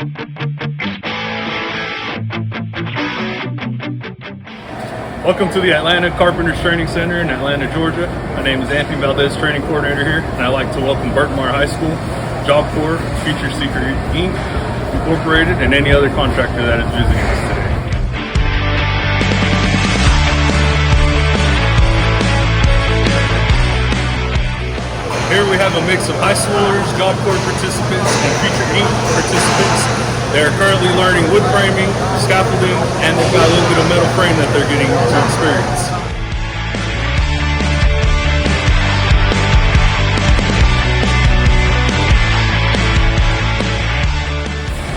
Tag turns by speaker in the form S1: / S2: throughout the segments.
S1: Welcome to the Atlanta Carpenters Training Center in Atlanta, Georgia. My name is Anthony Valdez, training coordinator here, and I'd like to welcome Berkmar High School, Job Corps, Future Seeker Inc., Incorporated, and any other contractor that is visiting us today. Here we have a mix of high schoolers, Job Corps participants, and Future Inc. participants. They are currently learning wood framing, scaffolding, and they've got a little bit of metal frame that they're getting to experience.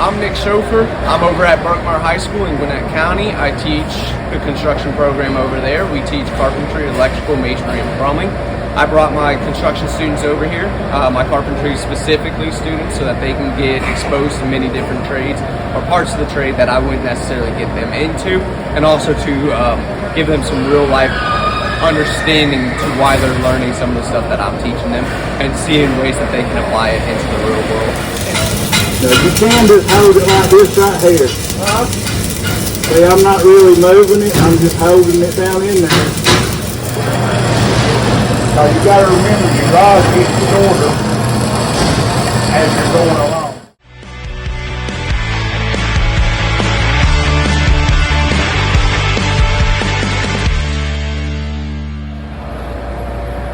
S2: I'm Nick Schofer. I'm over at Berkmar High School in Gwinnett County. I teach the construction program over there. We teach carpentry, electrical, masonry, and plumbing. I brought my construction students over here, my carpentry specifically students, so that they can get exposed to many different trades or parts of the trade that I wouldn't necessarily get them into, and also to give them some real life understanding to why they're learning some of the stuff that I'm teaching them and seeing ways that they can apply it into the real world.
S3: Now you can just hold it like this right here. See, I'm not really moving it, I'm just holding it down in there. So you got to remember your rod gets shorter as you're going along.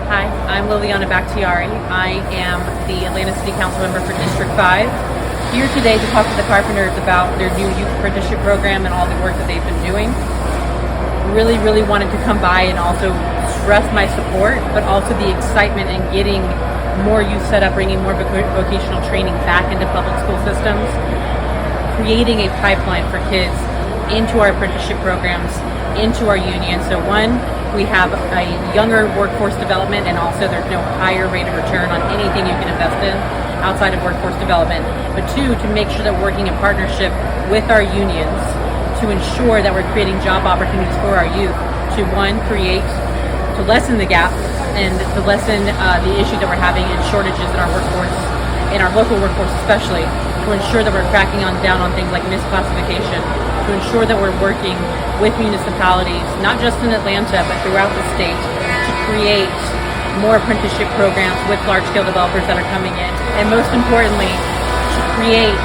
S4: Hi, I'm Liliana Bakhtiari. I am the Atlanta City Council member for District 5. Here today to talk to the Carpenters about their new youth apprenticeship program and all the work that they've been doing. Really wanted to come by and also stress my support, but also the excitement in getting more youth set up, bringing more vocational training back into public school systems, creating a pipeline for kids into our apprenticeship programs, into our union. So one, we have a younger workforce development, and also there's no higher rate of return on anything you can invest in outside of workforce development. But two, to make sure that we're working in partnership with our unions to ensure that we're creating job opportunities for our youth to to lessen the gap and to lessen the issues that we're having in shortages in our workforce, in our local workforce especially, to ensure that we're cracking down on things like misclassification, to ensure that we're working with municipalities, not just in Atlanta, but throughout the state, to create more apprenticeship programs with large-scale developers that are coming in, and most importantly, to create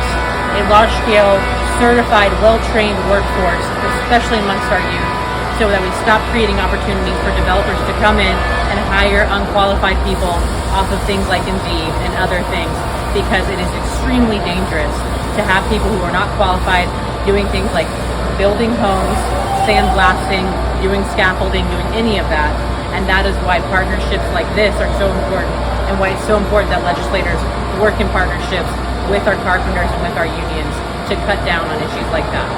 S4: a large-scale, certified, well-trained workforce, especially amongst our youth, so that we stop creating opportunities for developers to come in and hire unqualified people off of things like Indeed and other things, because it is extremely dangerous to have people who are not qualified doing things like building homes, sandblasting, doing scaffolding, doing any of that. And that is why partnerships like this are so important, and why it's so important that legislators work in partnerships with our carpenters and with our unions to cut down on issues like that.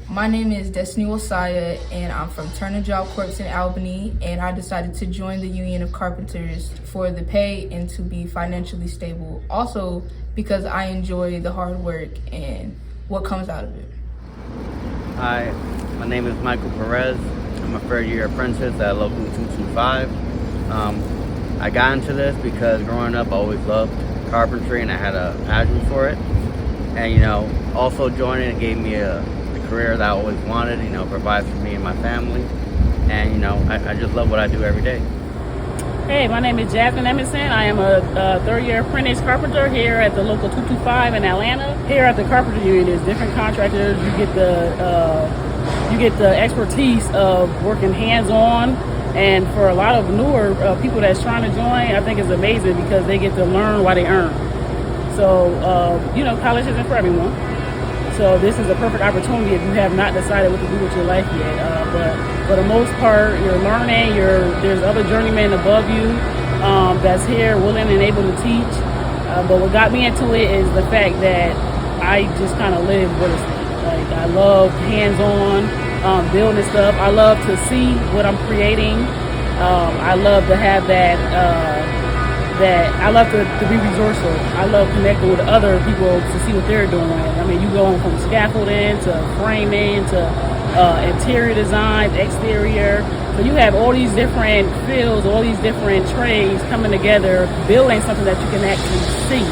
S5: My name is Destiny Wasaya, and I'm from Turner Job Corps in Albany, and I decided to join the Union of Carpenters for the pay and to be financially stable. Also, because I enjoy the hard work and what comes out of it.
S6: Hi, my name is Michael Perez. I'm a third-year apprentice at Local 225. I got into this because growing up I always loved carpentry and I had a passion for it. And also joining it gave me a career that I always wanted, provides for me and my family. And I just love what I do every day.
S7: Hey, my name is Jasmine Emerson. I am a third-year apprentice carpenter here at the Local 225 in Atlanta. Here at the Carpenter Union, there's different contractors. You get the expertise of working hands-on, and for a lot of newer people that's trying to join, I think it's amazing because they get to learn while they earn. So, college isn't for everyone. So this is a perfect opportunity if you have not decided what to do with your life yet. But for the most part, you're learning. There's other journeymen above you that's here, willing and able to teach. But what got me into it is the fact that I just kind of live what it's like. I love hands-on building stuff. I love to see what I'm creating. I love to have that I love to be resourceful. I love connecting with other people to see what they're doing. I mean, you go from scaffolding to framing to interior design, exterior. So you have all these different fields, all these different trades coming together, building something that you can actually see.